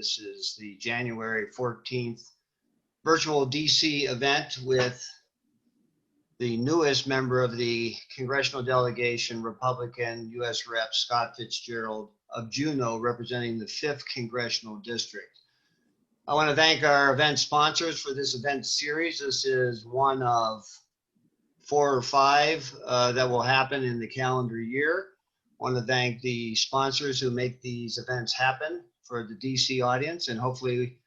This is the January 14th virtual DC event with the newest member of the congressional delegation, Republican U.S. Rep. Scott Fitzgerald of Juneau, representing the 5th Congressional District. I want to thank our event sponsors for this event series. This is one of 4 or 5 that will happen in the calendar year. I want to thank the sponsors who make these events happen for the DC audience, and hopefully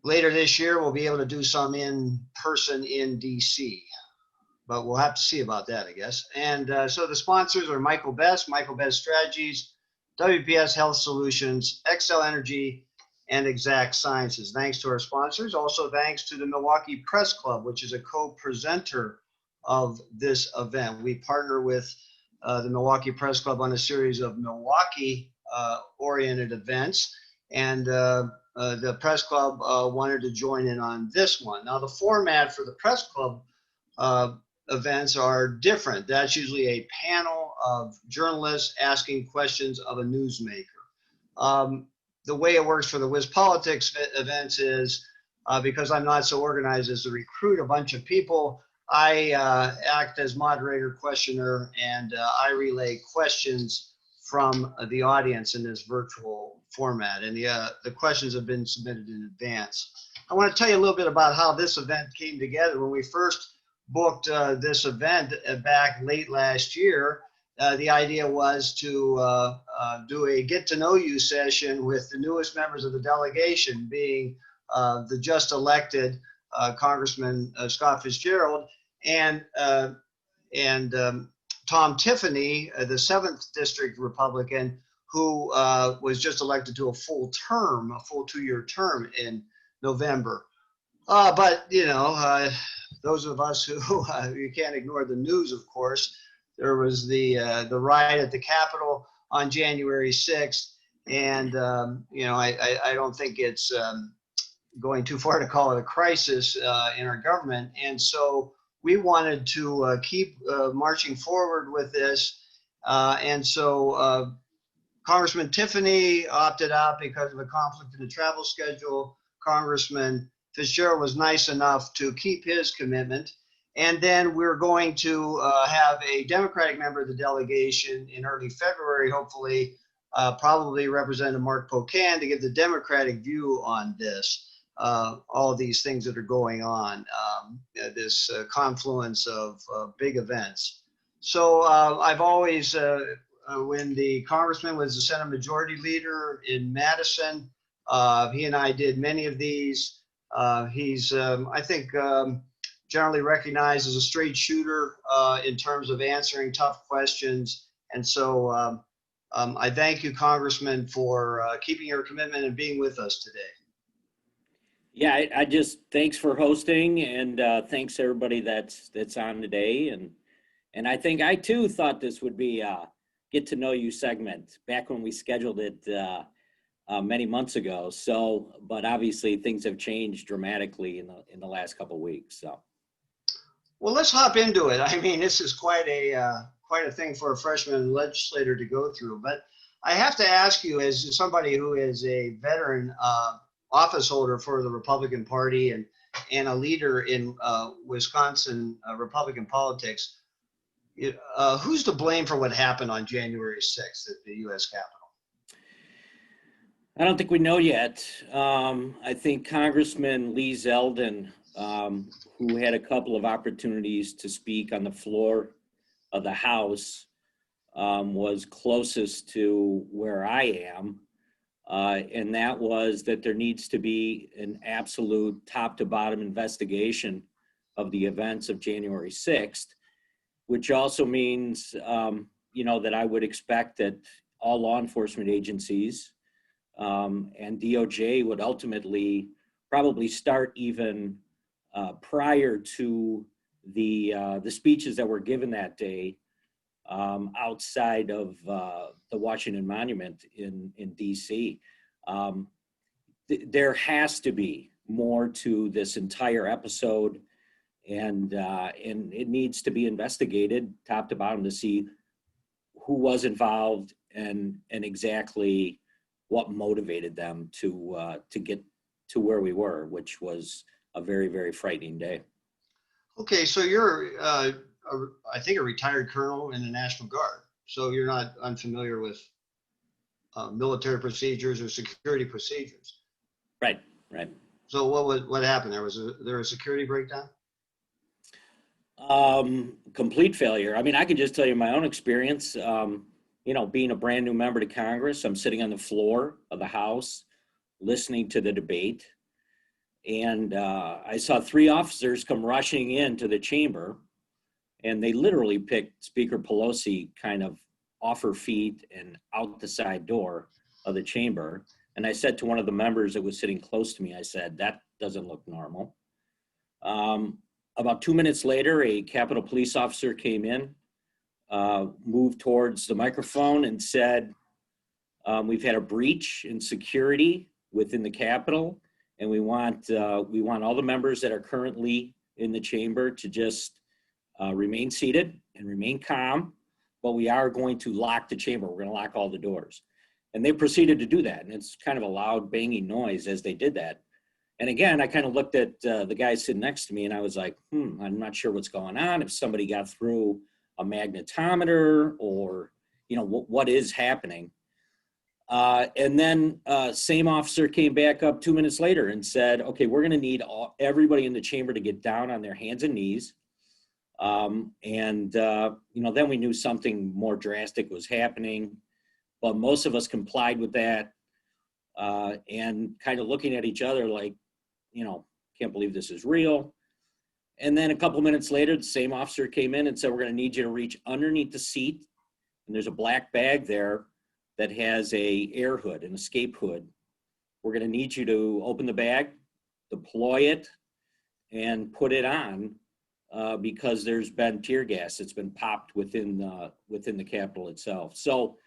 later this year we'll be able to do some in person in DC, but we'll have to see about that, I guess. And so the sponsors are Michael Best Strategies, WPS Health Solutions, Excel Energy, and Exact Sciences. Thanks to our sponsors. Also thanks to the Milwaukee Press Club, which is a co-presenter of this event. We partner with the Milwaukee Press Club on a series of Milwaukee oriented events, and the Press Club wanted to join in on this one. Now the format for the Press Club events are different. That's usually a panel of journalists asking questions of a newsmaker. The way it works for the Wiz Politics events is because I'm not so organized as to recruit a bunch of people, I act as moderator, questioner, and I relay questions from the audience in this virtual format. And the questions have been submitted in advance. I want to tell you a little bit about how this event came together. When we first booked this event back late last year, the idea was to do a get-to-know-you session with the newest members of the delegation, being the just elected Congressman Scott Fitzgerald and Tom Tiffany, the 7th District Republican, who was just elected to a full 2-year term in November. But, you know, those of us who, you can't ignore the news, of course. There was the riot at the Capitol on January 6th. And, you know, I don't think it's going too far to call it a crisis in our government. And so we wanted to keep marching forward with this. And so Congressman Tiffany opted out because of a conflict in the travel schedule. Congressman Fitzgerald was nice enough to keep his commitment. And then we're going to have a Democratic member of the delegation in early February, hopefully, probably Representative Mark Pocan, to give the Democratic view on this. All of these things that are going on, this confluence of big events. So I've always, when the congressman was the Senate Majority Leader in Madison, he and I did many of these. He's, I think, generally recognized as a straight shooter in terms of answering tough questions. And so I thank you, Congressman, for keeping your commitment and being with us today. Yeah, I just thanks for hosting, and thanks to everybody that's on today. And I think I too thought this would be a get to know you segment back when we scheduled it many months ago. So, but obviously things have changed dramatically in the last couple of weeks. So, well, let's hop into it. I mean, this is quite a thing for a freshman legislator to go through. But I have to ask you, as somebody who is a veteran office holder for the Republican Party and a leader in Wisconsin Republican politics, who's to blame for what happened on January 6th at the U.S. Capitol? I don't think we know yet. I think Congressman Lee Zeldin, who had a couple of opportunities to speak on the floor of the House, was closest to where I am. And that was that there needs to be an absolute top to bottom investigation of the events of January 6th, which also means, you know, that I would expect that all law enforcement agencies and DOJ would ultimately probably start even prior to the speeches that were given that day outside of the Washington Monument in DC. There has to be more to this entire episode, and it needs to be investigated top to bottom to see who was involved and exactly what motivated them to get to where we were, which was a very, very frightening day. Okay, so you're, I think, a retired colonel in the National Guard. So you're not unfamiliar with military procedures or security procedures. Right, right. So what happened? Was there a security breakdown? Complete failure. I mean, I can just tell you my own experience. Being a brand new member to Congress, I'm sitting on the floor of the House, listening to the debate. And I saw 3 officers come rushing into the chamber, and they literally picked Speaker Pelosi kind of off her feet and out the side door of the chamber. And I said to one of the members that was sitting close to me, I said, that doesn't look normal. About 2 minutes later, a Capitol Police officer came in, moved towards the microphone and said, we've had a breach in security within the Capitol, and we want all the members that are currently in the chamber to just remain seated and remain calm, but we are going to lock the chamber. We're going to lock all the doors. And they proceeded to do that, and it's kind of a loud banging noise as they did that. And again, I kind of looked at the guy sitting next to me, and I was like, I'm not sure what's going on. If somebody got through a magnetometer, or what is happening. And then same officer came back up 2 minutes later and said, okay, we're going to need everybody in the chamber to get down on their hands and knees. Then we knew something more drastic was happening, but most of us complied with that, and kind of looking at each other like, can't believe this is real. And then a couple minutes later, the same officer came in and said, we're going to need you to reach underneath the seat. And there's a black bag there that has a air hood, an escape hood. We're going to need you to open the bag, deploy it, and put it on because there's been tear gas that's been popped within the Capitol itself. So,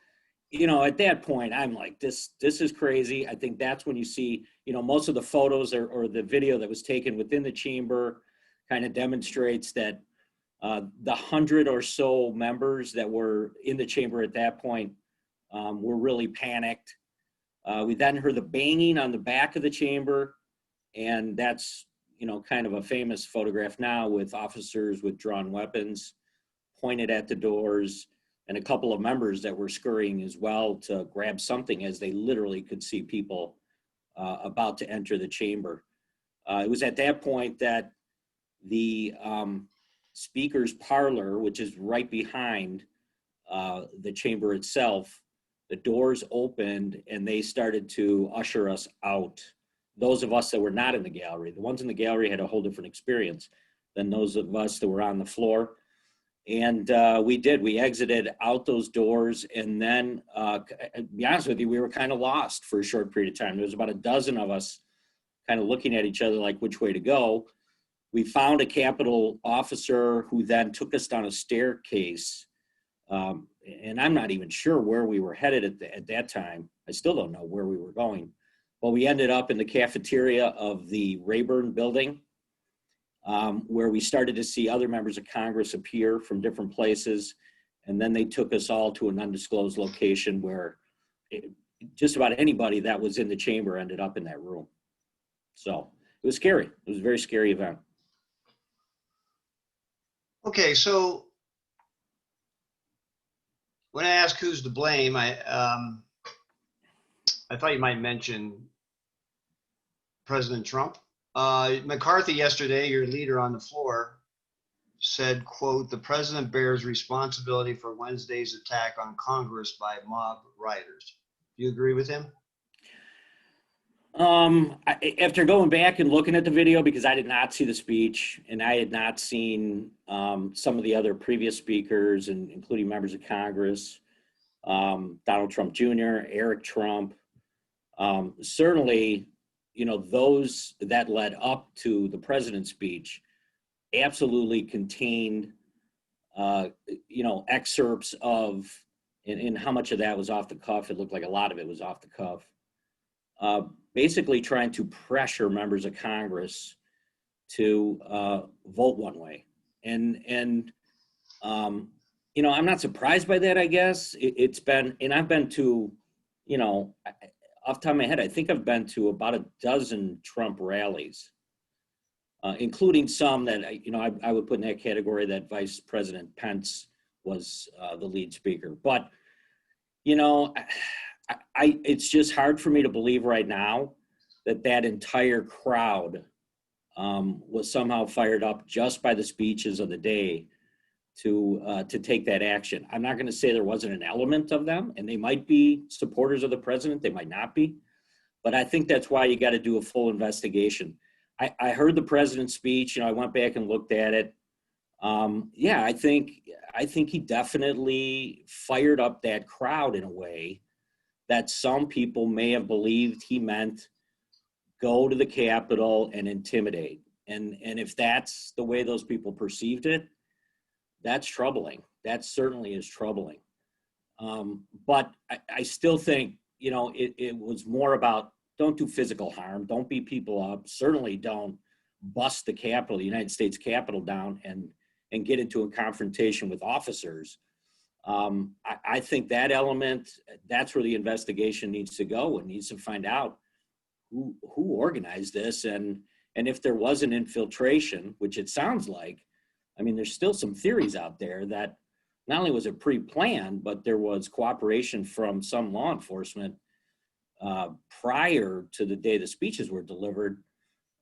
at that point, I'm like, this is crazy. I think that's when you see, most of the photos or the video that was taken within the chamber kind of demonstrates that the 100 or so members that were in the chamber at that point were really panicked. We then heard the banging on the back of the chamber, and that's, kind of a famous photograph now with officers with drawn weapons pointed at the doors, and a couple of members that were scurrying as well to grab something as they literally could see people about to enter the chamber. It was at that point that the speaker's parlor, which is right behind the chamber itself, the doors opened and they started to usher us out. Those of us that were not in the gallery, the ones in the gallery had a whole different experience than those of us that were on the floor. And we exited out those doors. And then, to be honest with you, we were kind of lost for a short period of time. There was about a dozen of us kind of looking at each other like which way to go. We found a Capitol officer who then took us down a staircase. And I'm not even sure where we were headed at that time. I still don't know where we were going. But we ended up in the cafeteria of the Rayburn building, where we started to see other members of Congress appear from different places. And then they took us all to an undisclosed location where just about anybody that was in the chamber ended up in that room. So it was scary. It was a very scary event. Okay, so when I ask who's to blame, I thought you might mention President Trump. McCarthy yesterday, your leader on the floor, said, quote, "The president bears responsibility for Wednesday's attack on Congress by mob rioters." Do you agree with him? After going back and looking at the video, because I did not see the speech and I had not seen some of the other previous speakers, and including members of Congress, Donald Trump Jr., Eric Trump, certainly, those that led up to the president's speech absolutely contained, excerpts of, and how much of that was off the cuff. It looked like a lot of it was off the cuff. Basically trying to pressure members of Congress to vote one way. And I'm not surprised by that, I guess. It's been, and I've been to, off the top of my head, I think I've been to about a dozen Trump rallies, including some that I would put in that category that Vice President Pence was the lead speaker. But it's just hard for me to believe right now that entire crowd was somehow fired up just by the speeches of the day to take that action. I'm not going to say there wasn't an element of them, and they might be supporters of the president, they might not be, but I think that's why you got to do a full investigation. I heard the president's speech. I went back and looked at it. Yeah, I think he definitely fired up that crowd in a way that some people may have believed he meant go to the Capitol and intimidate. And if that's the way those people perceived it, that's troubling. That certainly is troubling. But I still think, it was more about don't do physical harm, don't beat people up, certainly don't bust the Capitol, the United States Capitol down and get into a confrontation with officers. I think that element, that's where the investigation needs to go and needs to find out who organized this and if there was an infiltration, which it sounds like. I mean, there's still some theories out there that not only was it pre-planned, but there was cooperation from some law enforcement prior to the day the speeches were delivered.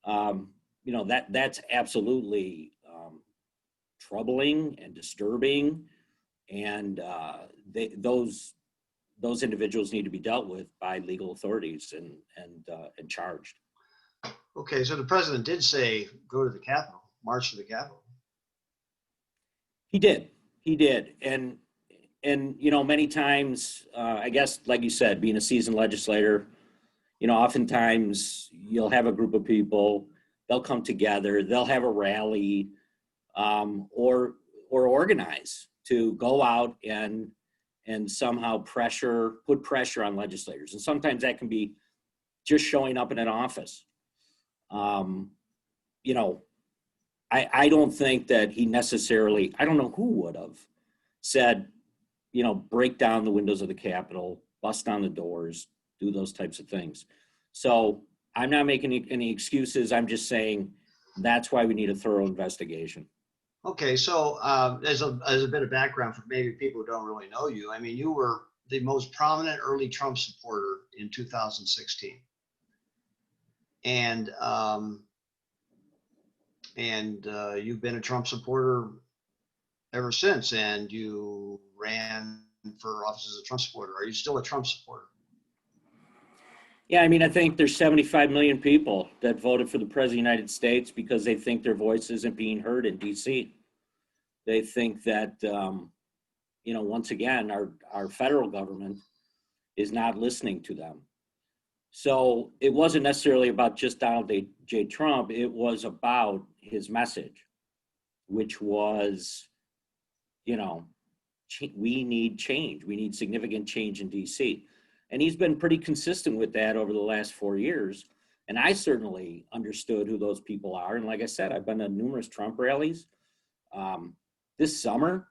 That's absolutely troubling and disturbing, and those individuals need to be dealt with by legal authorities and charged. Okay, so the president did say go to the Capitol, march to the Capitol. He did, and many times, I guess, like you said, being a seasoned legislator, oftentimes you'll have a group of people, they'll come together, they'll have a rally, or organize to go out and somehow put pressure on legislators. And sometimes that can be just showing up in an office. I don't think that he necessarily, I don't know who would have said, break down the windows of the Capitol, bust down the doors, do those types of things. So I'm not making any excuses. I'm just saying that's why we need a thorough investigation. Okay, so as a bit of background for maybe people who don't really know you, I mean, you were the most prominent early Trump supporter in 2016. And you've been a Trump supporter ever since, and you ran for office as a Trump supporter. Are you still a Trump supporter? Yeah, I mean, I think there's 75 million people that voted for the President of the United States because they think their voice isn't being heard in D.C. They think that, once again, our federal government is not listening to them. So it wasn't necessarily about just Donald J. Trump. It was about his message, which was, we need change. We need significant change in D.C. And he's been pretty consistent with that over the last 4 years. And I certainly understood who those people are. And like I said, I've been to numerous Trump rallies. This summer,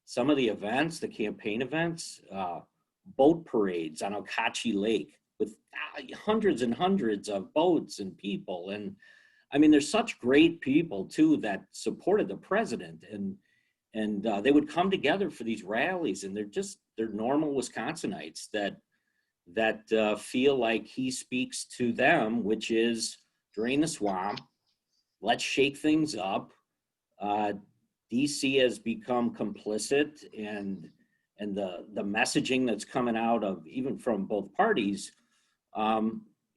some of the events, the campaign events, boat parades on Okauchee Lake with hundreds and hundreds of boats and people. And I mean, there's such great people too that supported the president, and they would come together for these rallies, and they're normal Wisconsinites that feel like he speaks to them, which is drain the swamp, let's shake things up. DC has become complicit, and the messaging that's coming out of even from both parties,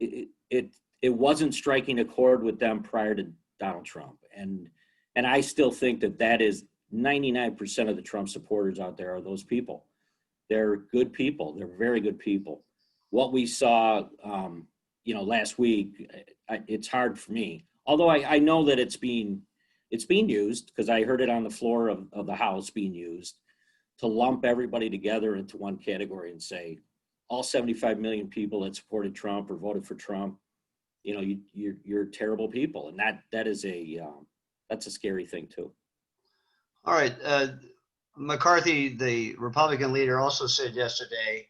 it wasn't striking a chord with them prior to Donald Trump, and I still think that is 99% of the Trump supporters out there are those people. They're good people. They're very good people. What we saw, last week, it's hard for me. Although I know that it's being used, because I heard it on the floor of the House being used to lump everybody together into one category and say all 75 million people that supported Trump or voted for Trump, you're terrible people, and that's a scary thing too. All right, McCarthy, the Republican leader, also said yesterday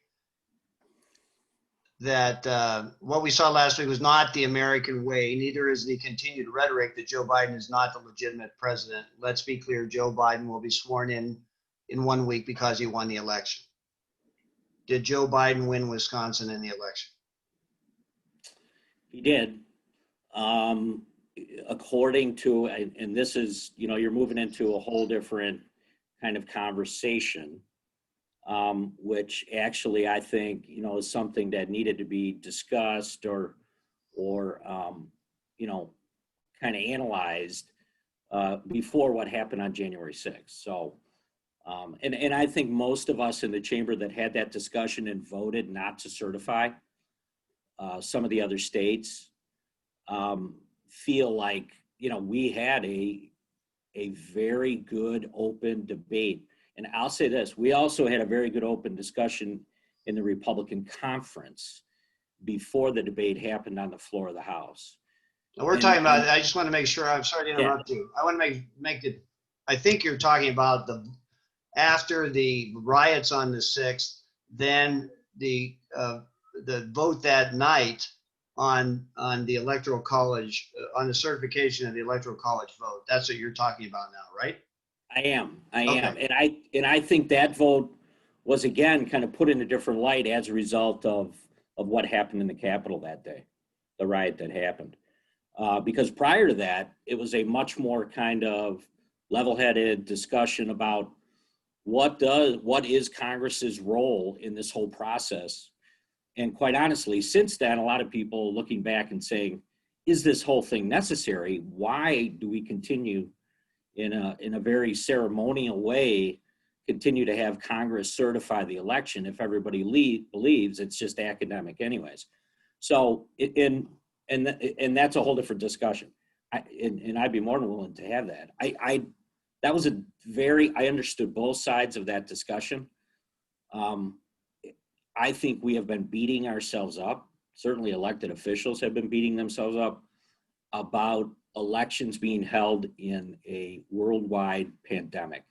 that what we saw last week was not the American way. Neither is the continued rhetoric that Joe Biden is not the legitimate president. Let's be clear, Joe Biden will be sworn in 1 week because he won the election. Did Joe Biden win Wisconsin in the election? He did. According to, and this is, you're moving into a whole different kind of conversation, which actually I think, is something that needed to be discussed or kind of analyzed before what happened on January 6th. So, and I think most of us in the chamber that had that discussion and voted not to certify some of the other states feel like, we had a very good open debate. And I'll say this, we also had a very good open discussion in the Republican conference before the debate happened on the floor of the House. Now we're talking about, I just want to make sure, I'm sorry to interrupt you. I want to make it, I think you're talking about after the riots on the 6th, then the vote that night on the Electoral College, on the certification of the Electoral College vote. That's what you're talking about now, right? I am. Okay. And I think that vote was, again, kind of put in a different light as a result of what happened in the Capitol that day, the riot that happened. Because prior to that, it was a much more kind of level-headed discussion about what is Congress's role in this whole process. And quite honestly, since then, a lot of people looking back and saying, is this whole thing necessary? Why do we continue in a very ceremonial way, continue to have Congress certify the election if everybody believes it's just academic anyways? So, and that's a whole different discussion. And I'd be more than willing to have that. That was I understood both sides of that discussion. I think we have been beating ourselves up. Certainly elected officials have been beating themselves up about elections being held in a worldwide pandemic.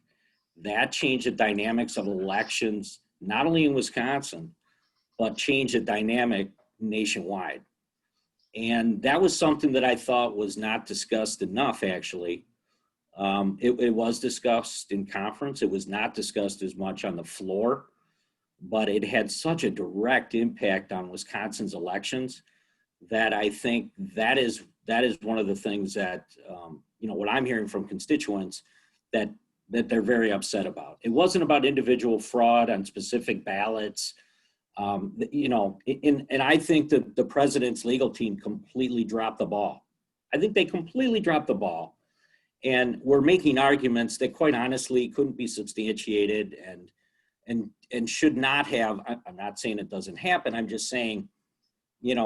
That changed the dynamics of elections, not only in Wisconsin, but changed the dynamic nationwide. And that was something that I thought was not discussed enough, actually. It was discussed in conference. It was not discussed as much on the floor, but it had such a direct impact on Wisconsin's elections that I think that is one of the things that, what I'm hearing from constituents that they're very upset about. It wasn't about individual fraud on specific ballots. And I think that the president's legal team completely dropped the ball. I think they completely dropped the ball. And we're making arguments that quite honestly couldn't be substantiated and should not have. I'm not saying it doesn't happen. I'm just saying,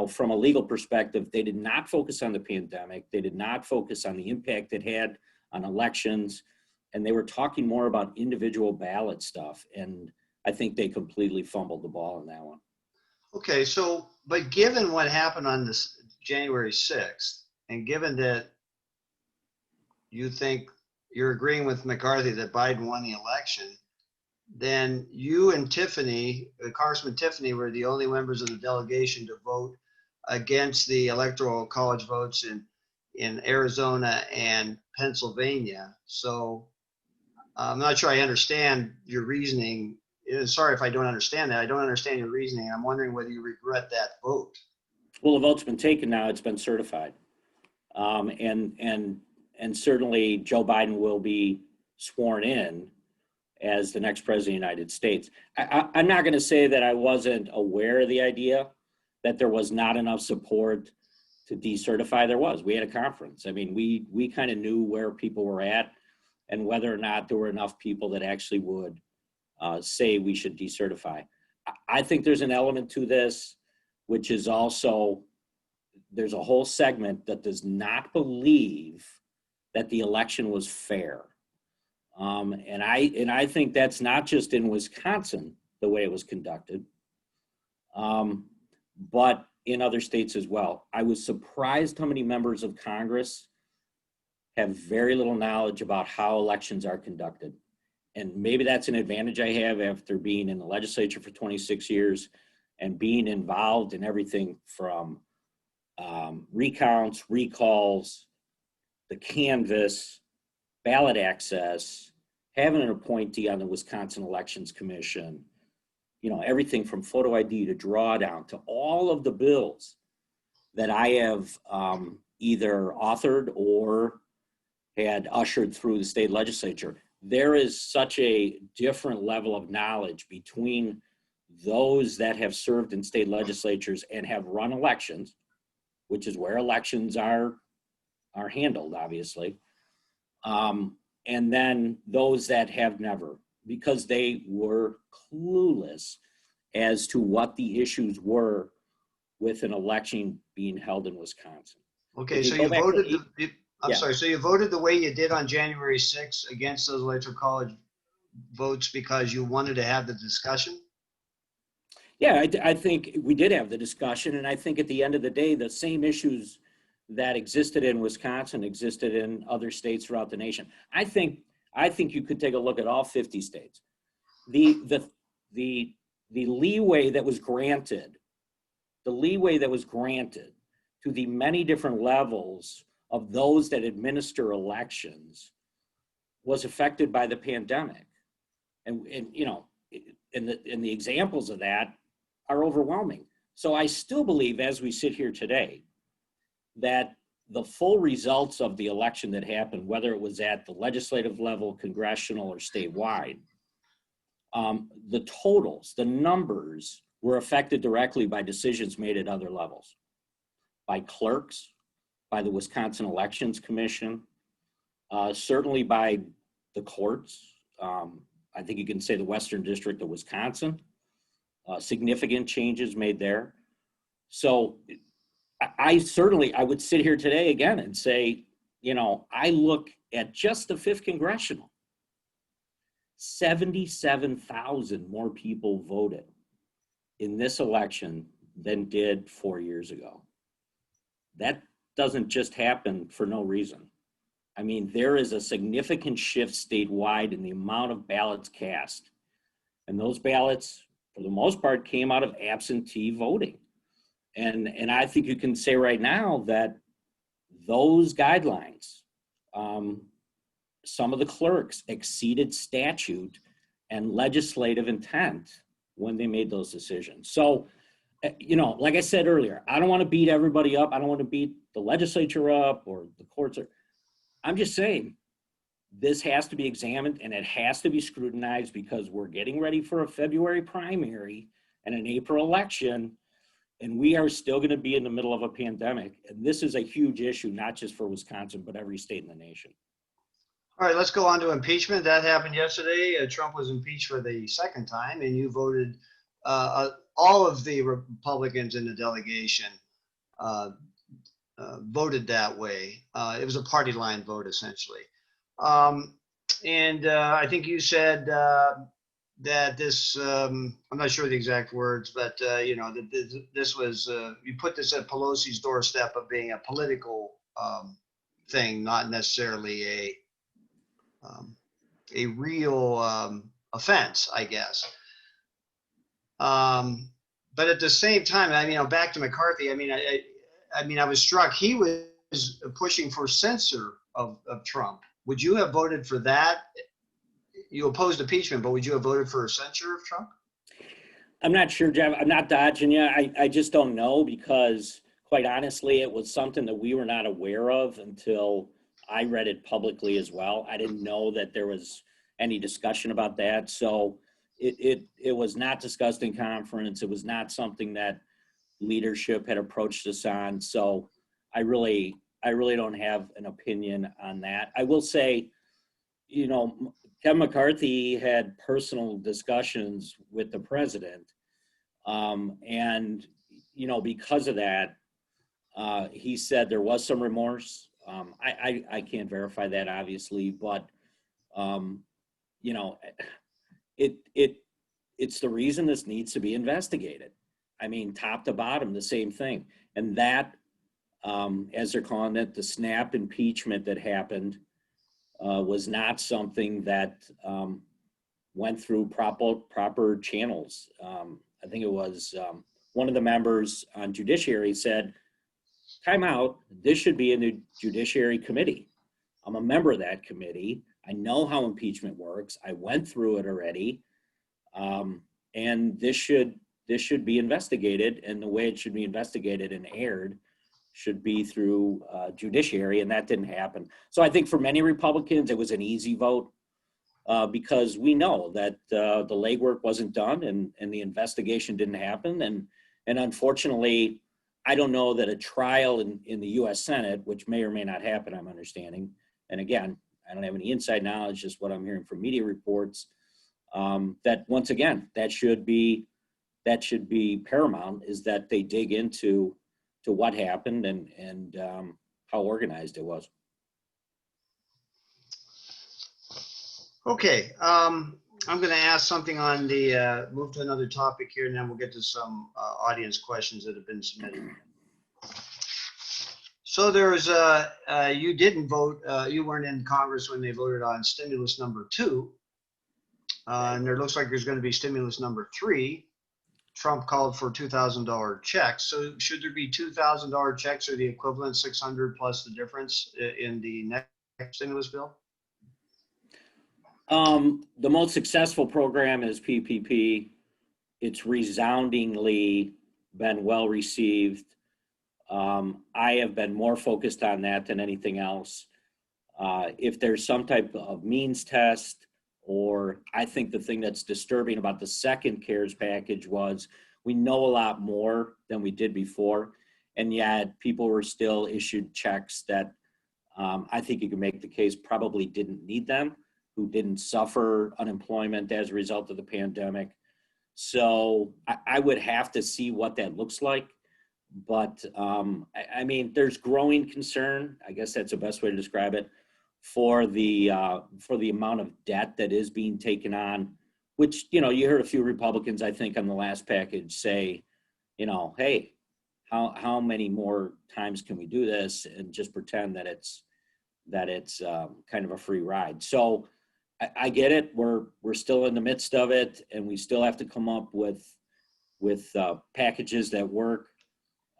from a legal perspective, they did not focus on the pandemic. They did not focus on the impact it had on elections. And they were talking more about individual ballot stuff. And I think they completely fumbled the ball on that one. Okay, so, but given what happened on this January 6th, and given that you think you're agreeing with McCarthy that Biden won the election, then you and Tiffany, Congressman Tiffany, were the only members of the delegation to vote against the Electoral College votes in Arizona and Pennsylvania. So I'm not sure I understand your reasoning. Sorry if I don't understand that. I don't understand your reasoning. I'm wondering whether you regret that vote. Well, the vote's been taken now. It's been certified. And certainly Joe Biden will be sworn in as the next president of the United States. I'm not going to say that I wasn't aware of the idea that there was not enough support to decertify. There was. We had a conference. I mean, we kind of knew where people were at and whether or not there were enough people that actually would say we should decertify. I think there's an element to this, which is also, there's a whole segment that does not believe that the election was fair. And I think that's not just in Wisconsin, the way it was conducted, but in other states as well. I was surprised how many members of Congress have very little knowledge about how elections are conducted. And maybe that's an advantage I have after being in the legislature for 26 years and being involved in everything from recounts, recalls, the canvass, ballot access, having an appointee on the Wisconsin Elections Commission, everything from photo ID to drawdown to all of the bills that I have either authored or had ushered through the state legislature. There is such a different level of knowledge between those that have served in state legislatures and have run elections, which is where elections are handled, obviously, and then those that have never, because they were clueless as to what the issues were with an election being held in Wisconsin. Okay, so you voted, so you voted the way you did on January 6th against those electoral college votes because you wanted to have the discussion? Yeah, I think we did have the discussion, and I think at the end of the day, the same issues that existed in Wisconsin existed in other states throughout the nation. I think you could take a look at all 50 states. The leeway that was granted, to the many different levels of those that administer elections was affected by the pandemic, and the examples of that are overwhelming. So I still believe, as we sit here today, that the full results of the election that happened, whether it was at the legislative level, congressional, or statewide, the totals, the numbers were affected directly by decisions made at other levels, by clerks, by the Wisconsin Elections Commission, certainly by the courts. I think you can say the Western District of Wisconsin, significant changes made there. So I would sit here today again and say, I look at just the 5th Congressional, 77,000 more people voted in this election than did 4 years ago. That doesn't just happen for no reason. I mean, there is a significant shift statewide in the amount of ballots cast. And those ballots, for the most part, came out of absentee voting. And I think you can say right now that those guidelines, some of the clerks exceeded statute and legislative intent when they made those decisions. So, like I said earlier, I don't want to beat everybody up. I don't want to beat the legislature up or the courts. I'm just saying this has to be examined and it has to be scrutinized because we're getting ready for a February primary and an April election. And we are still going to be in the middle of a pandemic. And this is a huge issue, not just for Wisconsin, but every state in the nation. All right, let's go on to impeachment. That happened yesterday. Trump was impeached for the second time, and you voted, all of the Republicans in the delegation voted that way. It was a party line vote, essentially. I think you said that this, I'm not sure the exact words, but that this was, you put this at Pelosi's doorstep of being a political thing, not necessarily a real offense, I guess. But at the same time, back to McCarthy, I was struck. He was pushing for censure of Trump. Would you have voted for that? You opposed impeachment, but would you have voted for a censure of Trump? I'm not sure, Jeff. I'm not dodging you. I just don't know because, quite honestly, it was something that we were not aware of until I read it publicly as well. I didn't know that there was any discussion about that. So it was not discussed in conference. It was not something that leadership had approached us on. So I really don't have an opinion on that. I will say, Kevin McCarthy had personal discussions with the president. Because of that, he said there was some remorse. I can't verify that, obviously, but, it's the reason this needs to be investigated. Top to bottom, the same thing. And that, as they're calling it, the snap impeachment that happened was not something that went through proper channels. I think it was one of the members on Judiciary said, time out, this should be in the Judiciary Committee. I'm a member of that committee. I know how impeachment works. I went through it already. And this should be investigated, and the way it should be investigated and aired should be through Judiciary, and that didn't happen. So I think for many Republicans, it was an easy vote because we know that the legwork wasn't done and the investigation didn't happen. And unfortunately, I don't know that a trial in the U.S. Senate, which may or may not happen, I'm understanding, and again, I don't have any inside knowledge, just what I'm hearing from media reports, that once again, that should be paramount, is that they dig into what happened and how organized it was. Okay, I'm going to ask something on the, move to another topic here, and then we'll get to some audience questions that have been submitted. So there's, you didn't vote, you weren't in Congress when they voted on stimulus number 2. And there looks like there's going to be stimulus number 3. Trump called for $2,000 checks. So should there be $2,000 checks or the equivalent, 600 plus the difference in the next stimulus bill? The most successful program is PPP. It's resoundingly been well received. I have been more focused on that than anything else. If there's some type of means test, or I think the thing that's disturbing about the second CARES package was we know a lot more than we did before, and yet people were still issued checks that I think you can make the case probably didn't need them, who didn't suffer unemployment as a result of the pandemic. So I would have to see what that looks like. But I mean, there's growing concern, I guess that's the best way to describe it, for the amount of debt that is being taken on, which, you know, you heard a few Republicans, I think, on the last package say, you know, hey, how many more times can we do this and just pretend that it's kind of a free ride? So I get it. We're still in the midst of it, and we still have to come up with packages that work.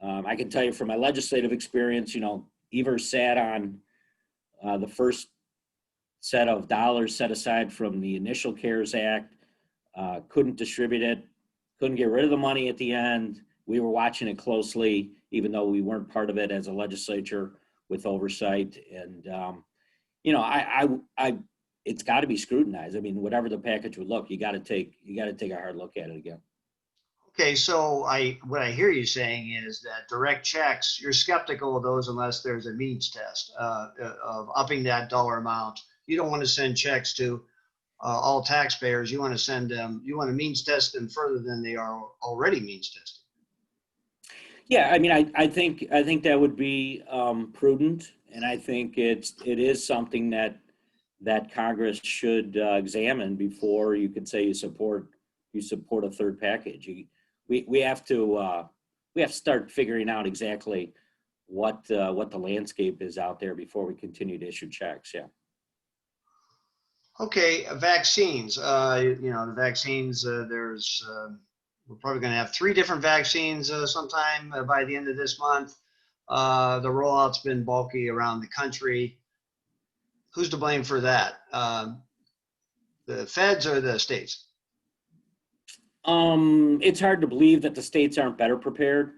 I can tell you from my legislative experience, you know, Evers sat on the first set of dollars set aside from the initial CARES Act, couldn't distribute it, couldn't get rid of the money at the end. We were watching it closely, even though we weren't part of it as a legislature with oversight. And, you know, it's got to be scrutinized. I mean, whatever the package would look, you got to take a hard look at it again. Okay, so what I hear you saying is that direct checks, you're skeptical of those unless there's a means test of upping that dollar amount. You don't want to send checks to all taxpayers. You want to send them, you want to means test them further than they are already means tested. Yeah, I mean, I think that would be prudent, and I think it is something that Congress should examine before you could say you support a third package. We have to start figuring out exactly what the landscape is out there before we continue to issue checks. Yeah. Okay, vaccines. You know, the vaccines. There's we're probably going to have 3 different vaccines sometime by the end of this month. The rollout's been bulky around the country. Who's to blame for that? The feds or the states? It's hard to believe that the states aren't better prepared.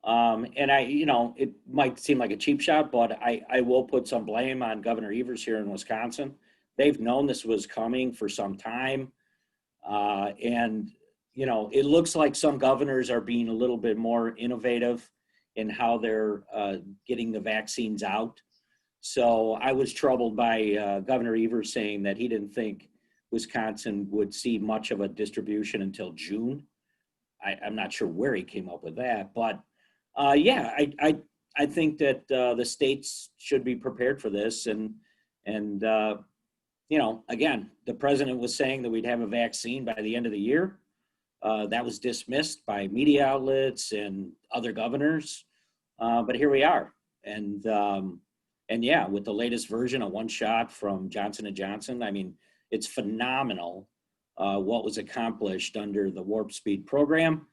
And you know, it might seem like a cheap shot, but I will put some blame on Governor Evers here in Wisconsin. They've known this was coming for some time. And, you know, it looks like some governors are being a little bit more innovative in how they're getting the vaccines out. So I was troubled by Governor Evers saying that he didn't think Wisconsin would see much of a distribution until June. I'm not sure where he came up with that, but yeah, I think that the states should be prepared for this. And you know, again, the president was saying that we'd have a vaccine by the end of the year. That was dismissed by media outlets and other governors, but here we are. And yeah, with the latest version of one shot from Johnson & Johnson, I mean, it's phenomenal what was accomplished under the Warp Speed program.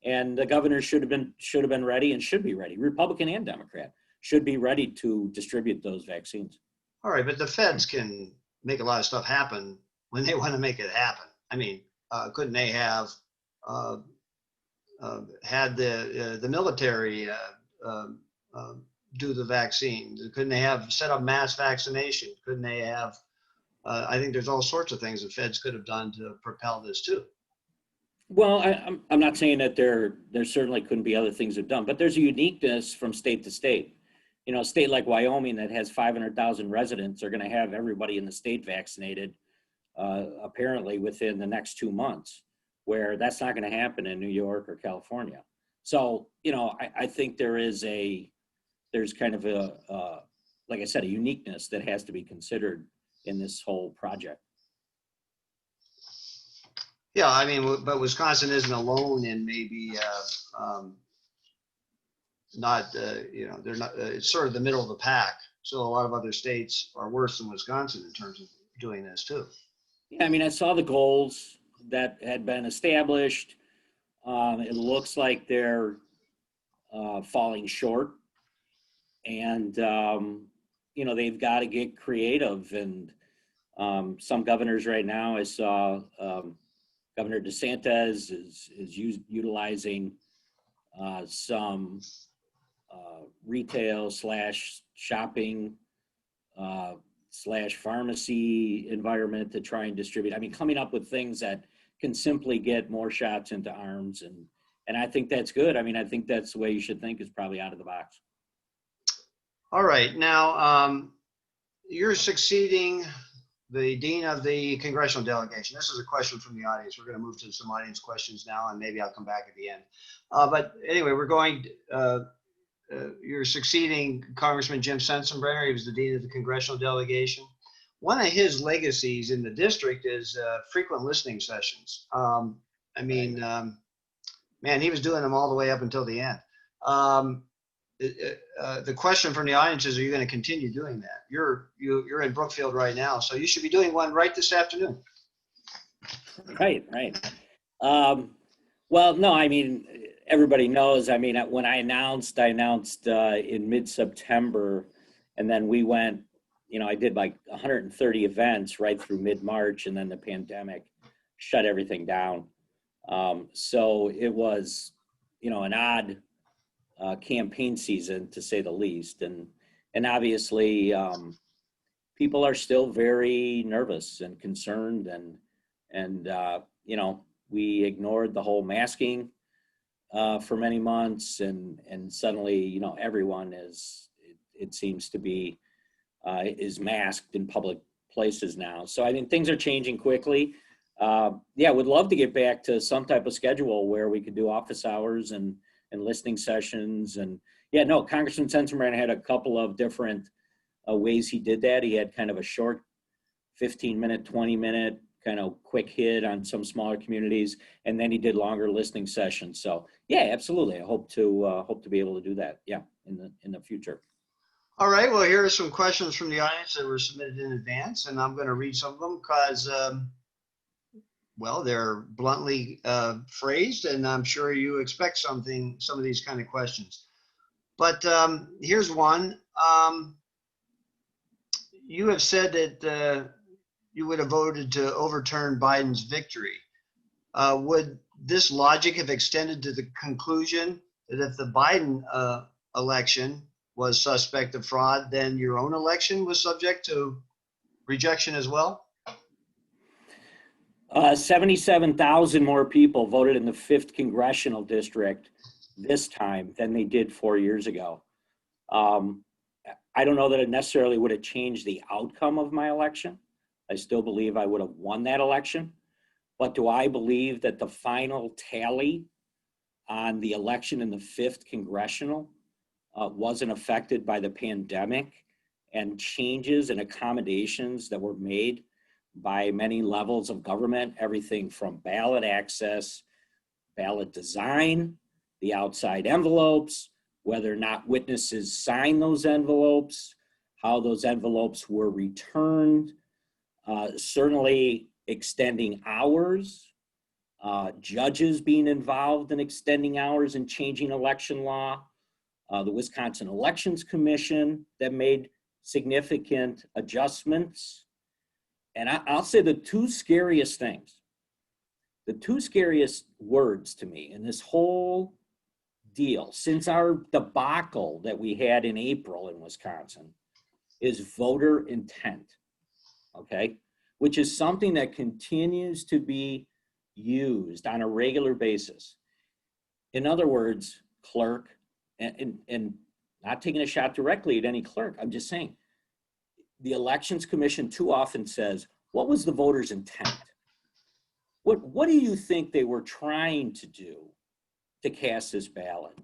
And the governor should have been ready and should be ready. Republican and Democrat should be ready to distribute those vaccines. All right, but the feds can make a lot of stuff happen when they want to make it happen. I mean, couldn't they have had the military do the vaccine? Couldn't they have set up mass vaccination? Couldn't they have? I think there's all sorts of things the feds could have done to propel this too. Well, I'm not saying that there certainly couldn't be other things they've done, but there's a uniqueness from state to state. You know, a state like Wyoming that has 500,000 residents are going to have everybody in the state vaccinated, apparently within the next 2 months, where that's not going to happen in New York or California. So, you know, I think there's kind of a, like I said, a uniqueness that has to be considered in this whole project. Yeah, I mean, but Wisconsin isn't alone in maybe not, you know, they're not, it's sort of the middle of the pack. So a lot of other states are worse than Wisconsin in terms of doing this too. Yeah, I mean, I saw the goals that had been established. It looks like they're falling short. And, you know, they've got to get creative. And some governors right now, I saw Governor DeSantis is utilizing some retail / shopping / pharmacy environment to try and distribute. I mean, coming up with things that can simply get more shots into arms. And I think that's good. I mean, I think that's the way you should think, is probably out of the box. All right. Now, you're succeeding the dean of the congressional delegation. This is a question from the audience. We're going to move to some audience questions now, and maybe I'll come back at the end. But anyway, you're succeeding Congressman Jim Sensenbrenner. He was the dean of the congressional delegation. One of his legacies in the district is frequent listening sessions. I mean, man, he was doing them all the way up until the end. The question from the audience is, are you going to continue doing that? You're in Brookfield right now, so you should be doing one right this afternoon. Right. Well, no, I mean, everybody knows. I mean, when I announced in mid-September, and then we went, you know, I did like 130 events right through mid-March, and then the pandemic shut everything down. So it was, you know, an odd campaign season, to say the least. And obviously, people are still very nervous and concerned, and you know, we ignored the whole masking for many months, and suddenly, you know, everyone it seems to be is masked in public places now. So I mean, things are changing quickly. Yeah, would love to get back to some type of schedule where we could do office hours and listening sessions. And yeah, no, Congressman Sensenbrenner had a couple of different ways he did that. He had kind of a short 15-minute, 20-minute kind of quick hit on some smaller communities, and then he did longer listening sessions. So yeah, absolutely. I hope to be able to do that. Yeah, in the future. All right. Well, here are some questions from the audience that were submitted in advance, and I'm going to read some of them because, well, they're bluntly phrased, and I'm sure you expect some of these kind of questions. But here's one. You have said that you would have voted to overturn Biden's victory. Would this logic have extended to the conclusion that if the Biden election was suspect of fraud, then your own election was subject to rejection as well? 77,000 more people voted in the 5th congressional district this time than they did 4 years ago. I don't know that it necessarily would have changed the outcome of my election. I still believe I would have won that election. But do I believe that the final tally on the election in the 5th congressional wasn't affected by the pandemic and changes and accommodations that were made by many levels of government, everything from ballot access, ballot design, the outside envelopes, whether or not witnesses sign those envelopes, how those envelopes were returned. Certainly, extending hours, judges being involved in extending hours and changing election law, the Wisconsin Elections Commission that made significant adjustments. And I'll say the two scariest things, the two scariest words to me in this whole deal since our debacle that we had in April in Wisconsin is voter intent, okay? Which is something that continues to be used on a regular basis. In other words, clerk, and not taking a shot directly at any clerk, I'm just saying, the Elections Commission too often says, what was the voter's intent? What do you think they were trying to do to cast this ballot?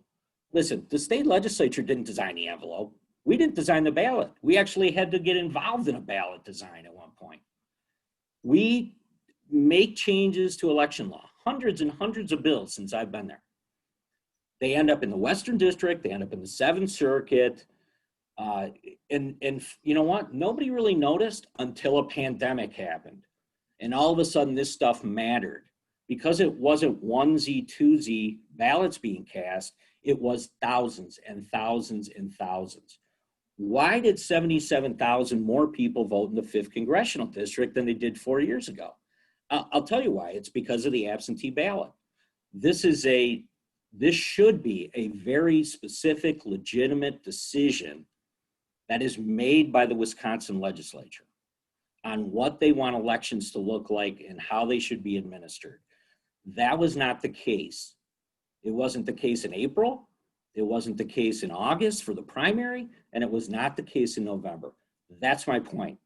Listen, the state legislature didn't design the envelope. We didn't design the ballot. We actually had to get involved in a ballot design at one point. We make changes to election law, hundreds and hundreds of bills since I've been there. They end up in the Western District, they end up in the Seventh Circuit, and you know what? Nobody really noticed until a pandemic happened. And all of a sudden this stuff mattered. Because it wasn't onesie, twosie ballots being cast, it was thousands and thousands and thousands. Why did 77,000 more people vote in the 5th Congressional District than they did 4 years ago? I'll tell you why. It's because of the absentee ballot. This should be a very specific, legitimate decision that is made by the Wisconsin legislature on what they want elections to look like and how they should be administered. That was not the case. It wasn't the case in April. It wasn't the case in August for the primary, and it was not the case in November. That's my point.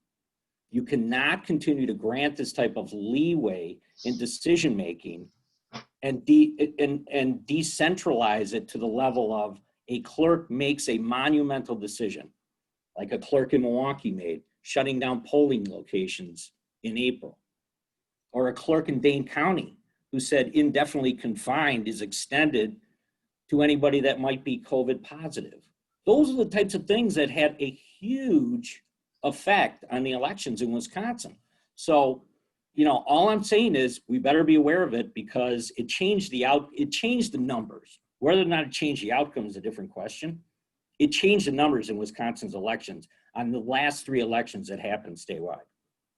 You cannot continue to grant this type of leeway in decision-making and decentralize it to the level of a clerk makes a monumental decision, like a clerk in Milwaukee made, shutting down polling locations in April, or a clerk in Dane County who said indefinitely confined is extended to anybody that might be COVID positive. Those are the types of things that had a huge effect on the elections in Wisconsin. So, you know, all I'm saying is we better be aware of it because it changed the numbers. Whether or not it changed the outcome is a different question. It changed the numbers in Wisconsin's elections on the last 3 elections that happened statewide.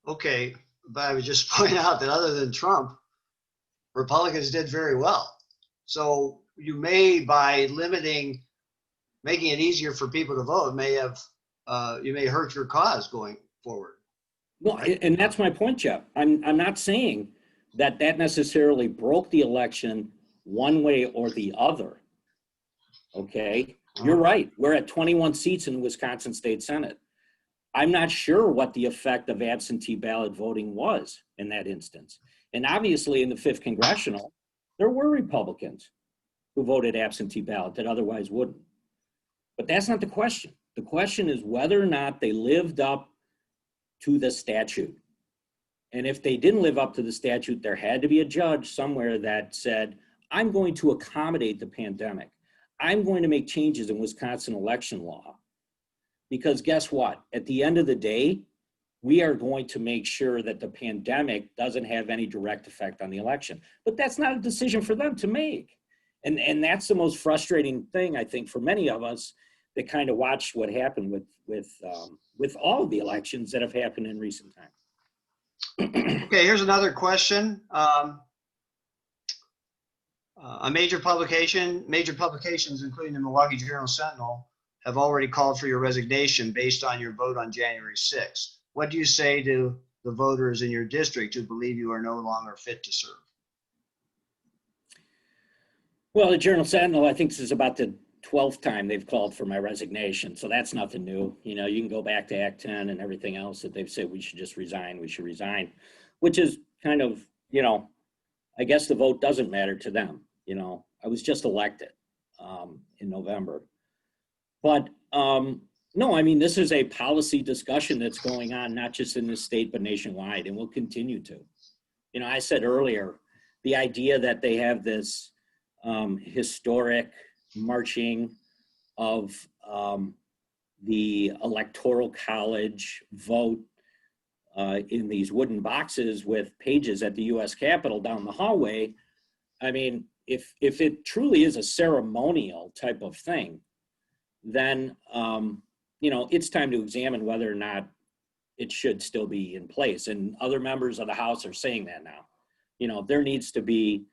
Okay, but I would just point out that other than Trump, Republicans did very well. So you may, by making it easier for people to vote, you may hurt your cause going forward. Well, right? And that's my point, Jeff. I'm not saying that necessarily broke the election one way or the other. Okay, you're right. We're at 21 seats in the Wisconsin State Senate. I'm not sure what the effect of absentee ballot voting was in that instance. And obviously in the 5th Congressional, there were Republicans who voted absentee ballot that otherwise wouldn't. But that's not the question. The question is whether or not they lived up to the statute. And if they didn't live up to the statute, there had to be a judge somewhere that said, I'm going to accommodate the pandemic. I'm going to make changes in Wisconsin election law. Because guess what? At the end of the day, we are going to make sure that the pandemic doesn't have any direct effect on the election. But that's not a decision for them to make. And that's the most frustrating thing, I think, for many of us that kind of watched what happened with all of the elections that have happened in recent times. Okay, here's another question. Major publications, including the Milwaukee Journal-Sentinel, have already called for your resignation based on your vote on January 6th. What do you say to the voters in your district who believe you are no longer fit to serve? Well, the Journal-Sentinel, I think this is about the 12th time they've called for my resignation. So that's nothing new. You know, you can go back to Act 10 and everything else that they've said we should just resign, we should resign, which is kind of, you know, I guess the vote doesn't matter to them. You know, I was just elected in November. But no, I mean, this is a policy discussion that's going on, not just in this state, but nationwide, and will continue to. You know, I said earlier, the idea that they have this historic marching of the Electoral College vote in these wooden boxes with pages at the U.S. Capitol down the hallway. I mean, if it truly is a ceremonial type of thing, then, it's time to examine whether or not it should still be in place. And other members of the House are saying that now. There needs to be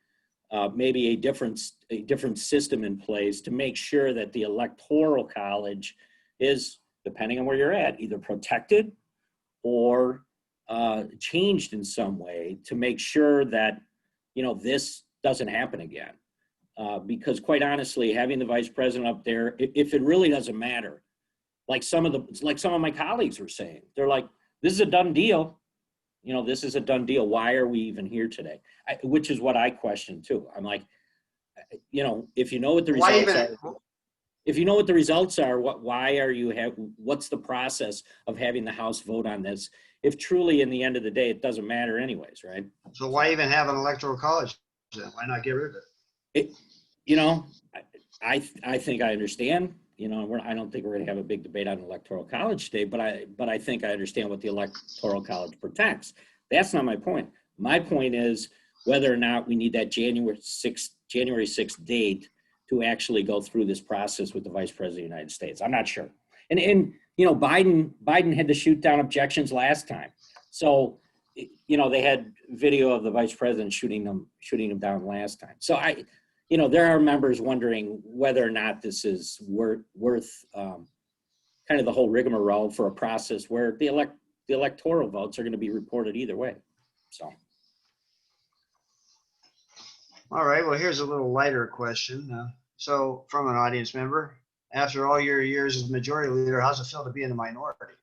maybe a different system in place to make sure that the Electoral College is, depending on where you're at, either protected or changed in some way to make sure that, this doesn't happen again. Because quite honestly, having the vice president up there, if it really doesn't matter, like some of my colleagues were saying, they're like, this is a done deal. This is a done deal. Why are we even here today? Which is what I question too. I'm like, if you know what the results are, if you know what the results are, why are you what's the process of having the House vote on this? If truly in the end of the day, it doesn't matter anyways, right? So why even have an electoral college then? Why not get rid of it? I think I understand. I don't think we're going to have a big debate on electoral college today, but I think I understand what the electoral college protects. That's not my point. My point is whether or not we need that January 6th date to actually go through this process with the vice president of the United States. I'm not sure. And Biden had to shoot down objections last time. So, they had video of the vice president shooting them down last time. So there are members wondering whether or not this is worth kind of the whole rigmarole for a process where the electoral votes are going to be reported either way. So. All right, well, here's a little lighter question. So from an audience member, after all your years as majority leader, how's it feel to be in the minority?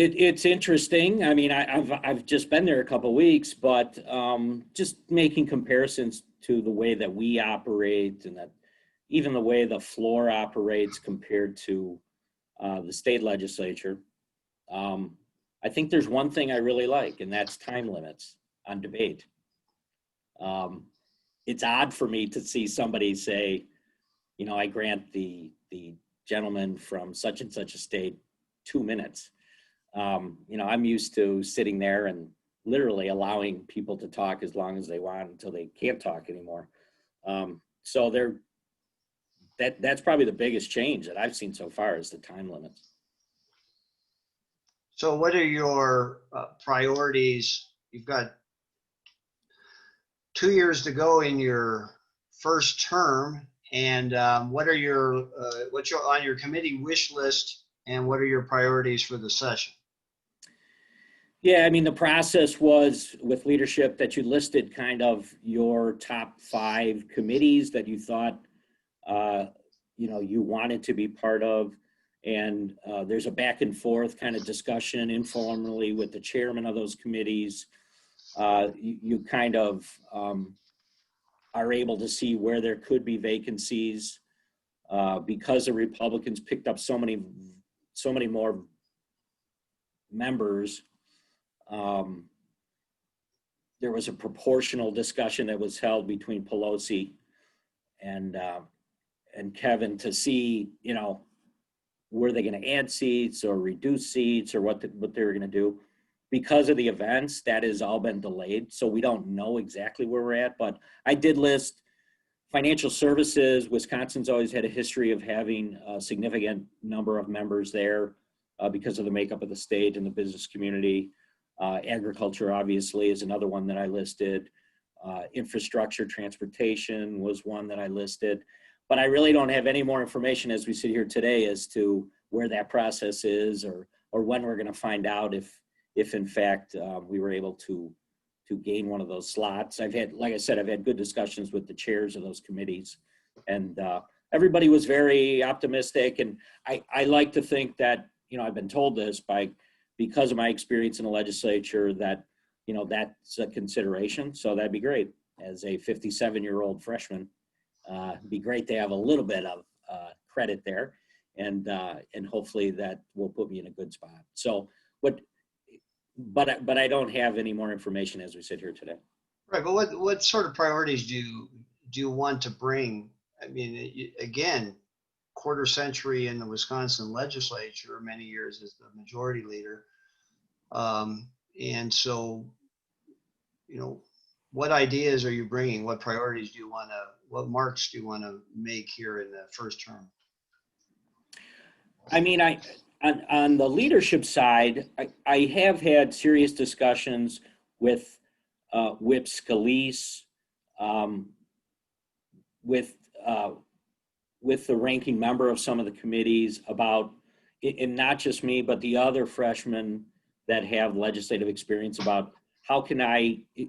It's interesting. I mean, I've just been there a couple of weeks, but just making comparisons to the way that we operate and that even the way the floor operates compared to the state legislature. I think there's one thing I really like, and that's time limits on debate. It's odd for me to see somebody say, I grant the gentleman from such and such a state 2 minutes. I'm used to sitting there and literally allowing people to talk as long as they want until they can't talk anymore. So that's probably the biggest change that I've seen so far is the time limits. So what are your priorities? You've got 2 years to go in your first term, and what's on your committee wish list, and what are your priorities for the session? Yeah, I mean, the process was with leadership that you listed kind of your top 5 committees that you thought, you wanted to be part of. And there's a back and forth kind of discussion informally with the chairman of those committees. You kind of are able to see where there could be vacancies because the Republicans picked up so many more members. There was a proportional discussion that was held between Pelosi and Kevin to see, were they going to add seats or reduce seats or what they were going to do. Because of the events, that has all been delayed. So we don't know exactly where we're at, but I did list financial services. Wisconsin's always had a history of having a significant number of members there because of the makeup of the state and the business community. Agriculture, obviously, is another one that I listed. Infrastructure, transportation was one that I listed. But I really don't have any more information as we sit here today as to where that process is or when we're going to find out if in fact we were able to gain one of those slots. I've had good discussions with the chairs of those committees, and everybody was very optimistic. And I like to think that, I've been told this because of my experience in the legislature that, that's a consideration. So that'd be great. As a 57-year-old freshman, it'd be great to have a little bit of credit there, and hopefully that will put me in a good spot. So but I don't have any more information as we sit here today. Right, but what sort of priorities do you want to bring? I mean, again, quarter century in the Wisconsin legislature, many years as the majority leader. And so, you know, what ideas are you bringing? What priorities do you want to, what marks do you want to make here in the first term? I mean, on the leadership side, I have had serious discussions with Whip Scalise, with the ranking member of some of the committees about, and not just me, but the other freshmen that have legislative experience, about how can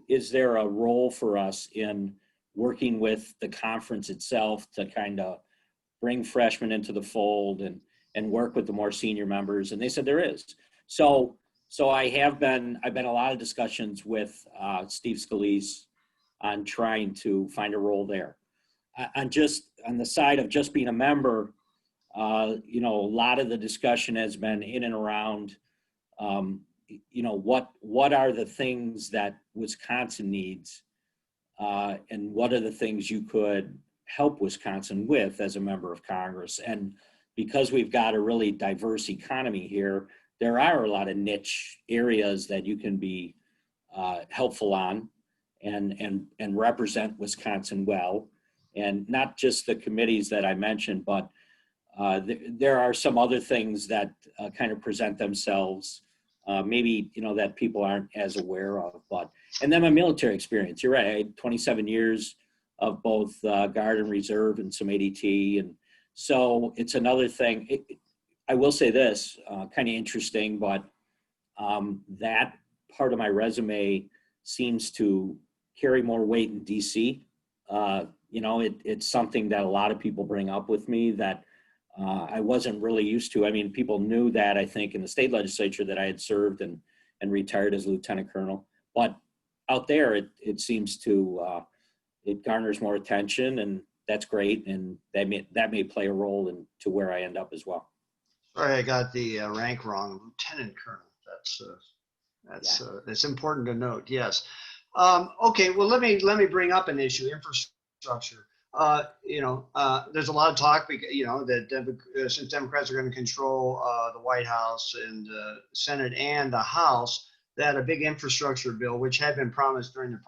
is there a role for us in working with the conference itself to kind of bring freshmen into the fold and work with the more senior members? And they said there is. So I've been a lot of discussions with Steve Scalise on trying to find a role there. On the side of just being a member, you know, a lot of the discussion has been in and around, you know, what are the things that Wisconsin needs, and what are the things you could help Wisconsin with as a member of Congress. And because we've got a really diverse economy here, there are a lot of niche areas that you can be helpful on and represent Wisconsin well. And not just the committees that I mentioned, but there are some other things that kind of present themselves, maybe, you know, that people aren't as aware of. And then my military experience, you're right, I had 27 years of both Guard and Reserve and some ADT. And so it's another thing. I will say this, kind of interesting, but that part of my resume seems to carry more weight in DC. You know, it's something that a lot of people bring up with me that I wasn't really used to. I mean, people knew that, I think, in the state legislature that I had served and retired as lieutenant colonel. But out there, it seems to, it garners more attention, and that's great. And that may play a role to where I end up as well. Sorry, I got the rank wrong, lieutenant colonel. That's important to note. Yes. Okay. Well, let me bring up an issue: infrastructure. You know, there's a lot of talk, you know, that since Democrats are going to control the White House and Senate and the House, that a big infrastructure bill, which had been promised during the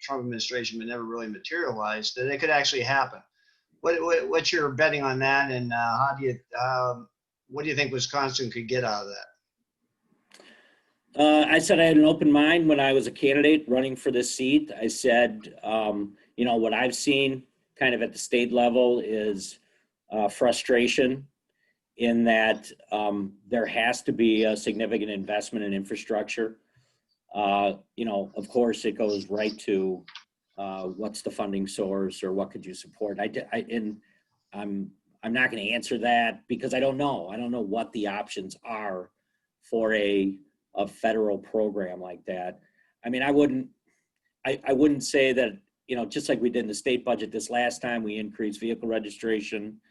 Trump administration but never really materialized, that it could actually happen. What's your betting on that, and what do you think Wisconsin could get out of that? I said I had an open mind when I was a candidate running for this seat. I said, you know, what I've seen kind of at the state level is frustration in that there has to be a significant investment in infrastructure. You know, of course, it goes right to what's the funding source or what could you support. I'm not going to answer that because I don't know. I don't know what the options are for a federal program like that. I mean, I wouldn't say that, you know, just like we did in the state budget this last time, we increased vehicle registration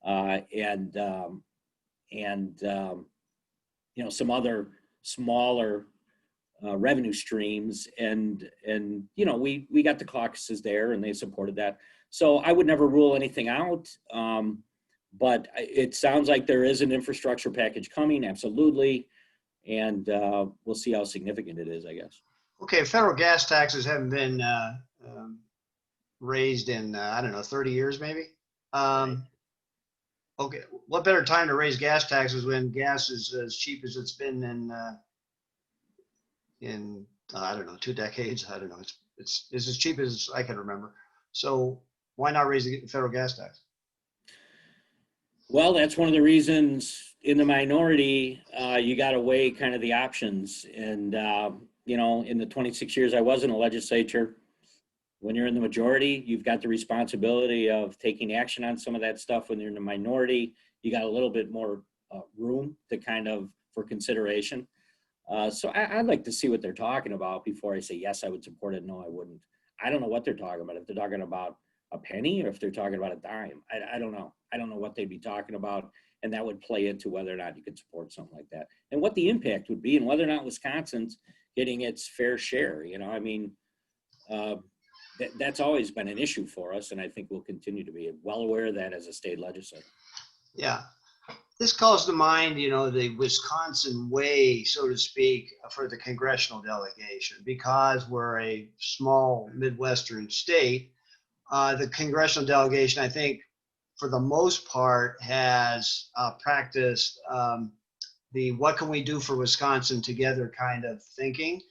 and you know, some other smaller revenue streams, and you know, we got the caucuses there and they supported that. So I would never rule anything out, but it sounds like there is an infrastructure package coming, absolutely, and we'll see how significant it is, I guess. Okay, federal gas taxes haven't been raised in I don't know, 30 years maybe. Okay, what better time to raise gas taxes when gas is as cheap as it's been in I don't know, 2 decades. I don't know. It's as cheap as I can remember. So why not raise the federal gas tax? Well, that's one of the reasons in the minority, you got to weigh kind of the options. And, you know, in the 26 years I was in the legislature, when you're in the majority, you've got the responsibility of taking action on some of that stuff. When you're in the minority, you got a little bit more room to kind of for consideration. So I'd like to see what they're talking about before I say, yes, I would support it. No, I wouldn't. I don't know what they're talking about. If they're talking about a penny or if they're talking about a dime, I don't know. I don't know what they'd be talking about. And that would play into whether or not you could support something like that and what the impact would be and whether or not Wisconsin's getting its fair share. You know, I mean, that's always been an issue for us. And I think we'll continue to be well aware of that as a state legislature. Yeah. This calls to mind, the Wisconsin way, so to speak, for the congressional delegation. Because we're a small Midwestern state, the congressional delegation, I think, for the most part, has practiced the what can we do for Wisconsin together kind of thinking.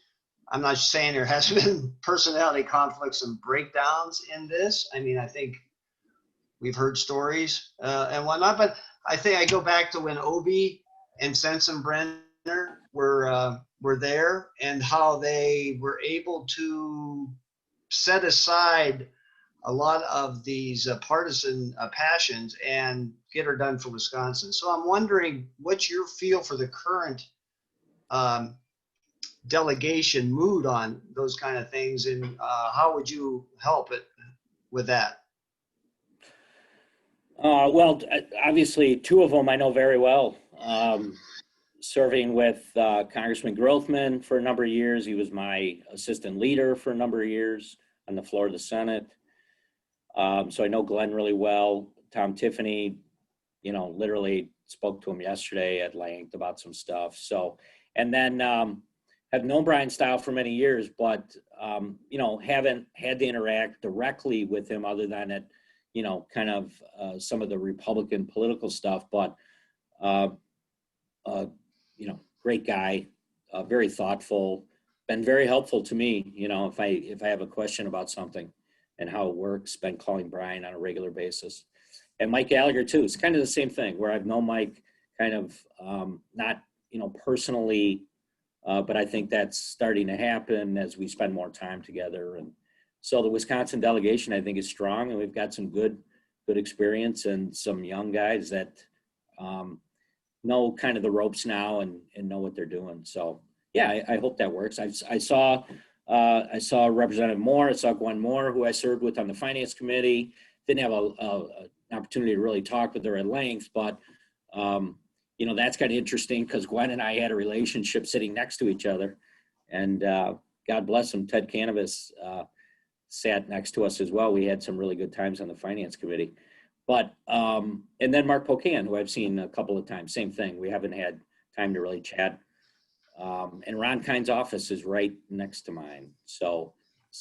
I'm not saying there hasn't been personality conflicts and breakdowns in this. I mean, I think we've heard stories and whatnot, but I think I go back to when Obie and Sensenbrenner were there, and how they were able to set aside a lot of these partisan passions and get her done for Wisconsin. So I'm wondering, what's your feel for the current um, delegation mood on those kind of things, and how would you help it with that? Well, obviously, two of them I know very well. Serving with Congressman Grothman for a number of years. He was my assistant leader for a number of years on the floor of the Senate. So I know Glenn really well. Tom Tiffany, literally spoke to him yesterday at length about some stuff. So, and then have known Brian Stile for many years, but, haven't had to interact directly with him other than at, kind of some of the Republican political stuff. But, great guy, very thoughtful, been very helpful to me. If I have a question about something and how it works, been calling Brian on a regular basis. And Mike Gallagher too. It's kind of the same thing, where I've known Mike kind of not, personally, but I think that's starting to happen as we spend more time together. And so the Wisconsin delegation, I think, is strong, and we've got some good experience and some young guys that know kind of the ropes now and know what they're doing. So yeah, I hope that works. I saw Representative Moore. I saw Gwen Moore, who I served with on the Finance Committee. Didn't have an opportunity to really talk with her at length, but that's kind of interesting because Gwen and I had a relationship sitting next to each other, and God bless him, Ted Canavas sat next to us as well. We had some really good times on the Finance Committee. But, and then Mark Pocan, who I've seen a couple of times, same thing. We haven't had time to really chat. And Ron Kind's office is right next to mine. So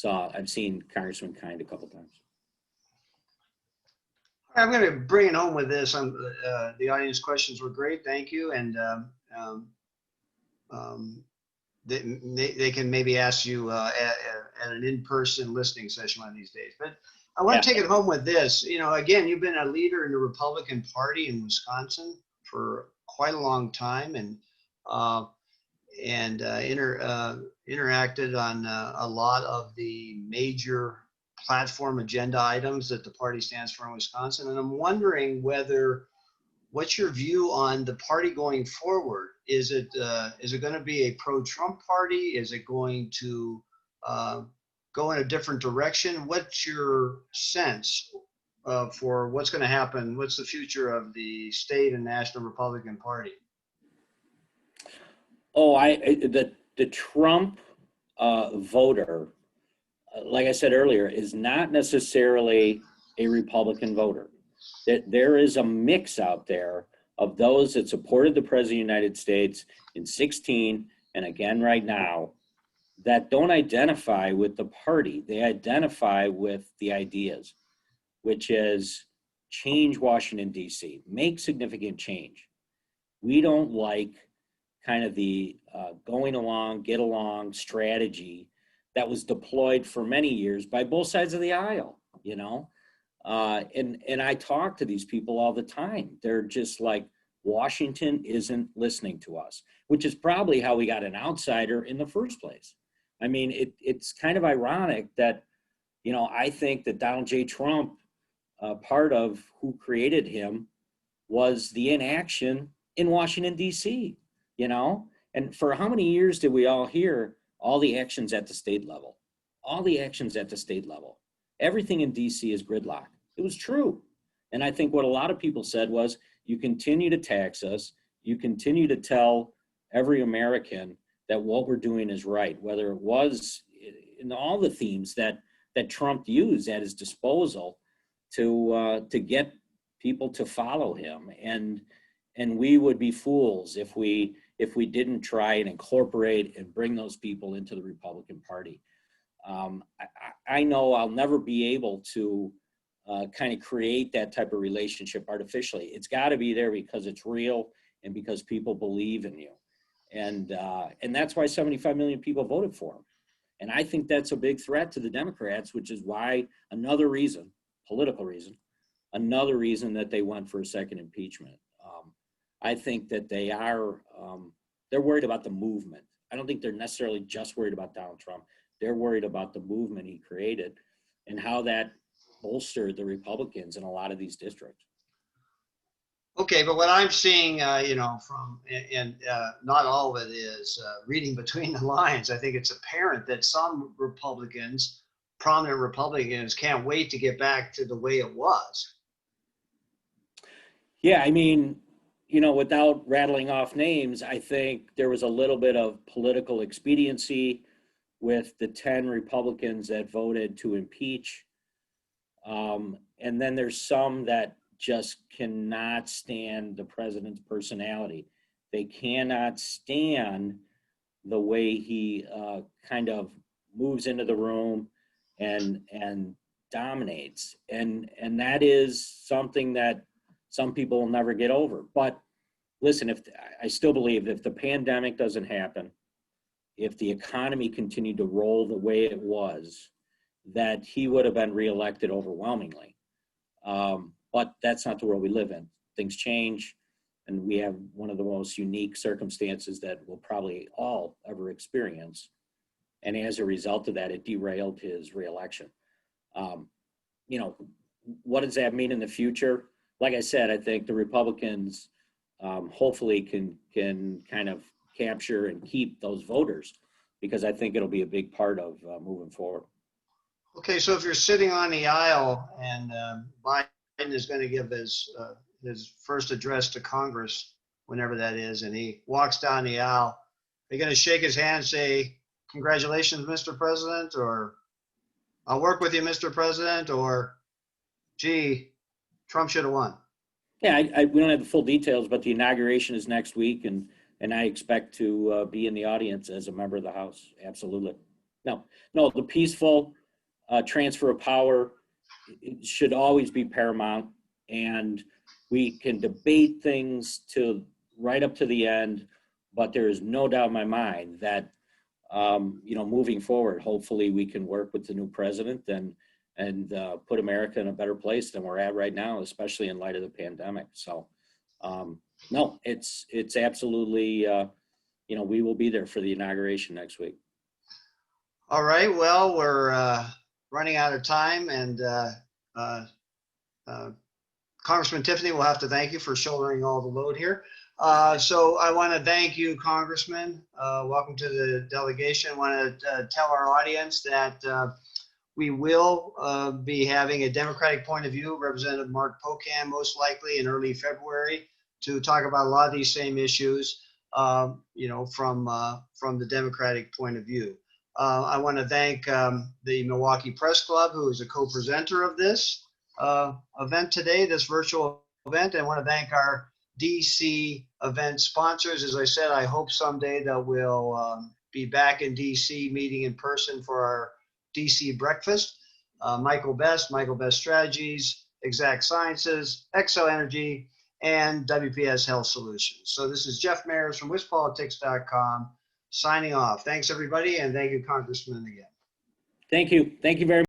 I've seen Congressman Kind a couple of times. I'm going to bring it home with this. The audience questions were great. Thank you. And they can maybe ask you at an in-person listening session one of these days. But I want to take it home with this. Again, you've been a leader in the Republican Party in Wisconsin for quite a long time, and interacted on a lot of the major platform agenda items that the party stands for in Wisconsin. And I'm wondering what's your view on the party going forward? Is it going to be a pro-Trump party? Is it going to go in a different direction? What's your sense for what's going to happen? What's the future of the state and national Republican Party? Oh, the Trump voter, like I said earlier, is not necessarily a Republican voter. There is a mix out there of those that supported the President of the United States in 2016 and again right now, that don't identify with the party. They identify with the ideas, which is change Washington, D.C., make significant change. We don't like kind of the going along, get along strategy that was deployed for many years by both sides of the aisle, and I talk to these people all the time. They're just like, Washington isn't listening to us, which is probably how we got an outsider in the first place. I mean, it's kind of ironic that, I think that Donald J. Trump, part of who created him was the inaction in Washington, D.C., and for how many years did we all hear all the actions at the state level, everything in D.C. is gridlock. It was true. And I think what a lot of people said was, you continue to tax us, you continue to tell every American that what we're doing is right, whether it was in all the themes that Trump used at his disposal to get people to follow him, and we would be fools if we didn't try and incorporate and bring those people into the Republican Party. I know I'll never be able to kind of create that type of relationship artificially. It's got to be there because it's real and because people believe in you, and that's why 75 million people voted for him. And I think that's a big threat to the Democrats, which is why another reason, political reason, another reason that they went for a second impeachment. I think that they're worried about the movement. I don't think they're necessarily just worried about Donald Trump. They're worried about the movement he created and how that bolstered the Republicans in a lot of these districts. Okay, but what I'm seeing, from, and not all of it is reading between the lines. I think it's apparent that some Republicans, prominent Republicans, can't wait to get back to the way it was. Yeah, I mean, without rattling off names, I think there was a little bit of political expediency with the 10 Republicans that voted to impeach. And then there's some that just cannot stand the president's personality. They cannot stand the way he kind of moves into the room and dominates. And that is something that some people will never get over. But listen, I still believe if the pandemic doesn't happen, if the economy continued to roll the way it was, that he would have been reelected overwhelmingly. But that's not the world we live in. Things change, and we have one of the most unique circumstances that we'll probably all ever experience. And as a result of that, it derailed his reelection. What does that mean in the future? Like I said, I think the Republicans hopefully can kind of capture and keep those voters, because I think it'll be a big part of moving forward. Okay, so if you're sitting on the aisle and Biden is going to give his first address to Congress, whenever that is, and he walks down the aisle, are you going to shake his hand and say, "Congratulations, Mr. President," or "I'll work with you, Mr. President," or "Gee, Trump should have won"? Yeah, we don't have the full details, but the inauguration is next week, and I expect to be in the audience as a member of the House. Absolutely. No, the peaceful transfer of power, it should always be paramount, and we can debate things to right up to the end, but there is no doubt in my mind that moving forward, hopefully we can work with the new president and put America in a better place than we're at right now, especially in light of the pandemic. So no, it's absolutely we will be there for the inauguration next week. All right, well, we're running out of time, and Congressman Tiffany will have to thank you for shouldering all the load here. So I want to thank you, Congressman. Welcome to the delegation. I want to tell our audience that we will be having a Democratic point of view, Representative Mark Pocan, most likely in early February, to talk about a lot of these same issues, from the Democratic point of view. I want to thank the Milwaukee Press Club, who is a co-presenter of this event today, this virtual event. And I want to thank our DC event sponsors. As I said, I hope someday that we'll be back in DC meeting in person for our DC breakfast. Michael Best Strategies, Exact Sciences, Exo Energy, and WPS Health Solutions. So this is Jeff Mayers from WisPolitics.com signing off. Thanks, everybody, and thank you, Congressman, again. Thank you. Thank you very much.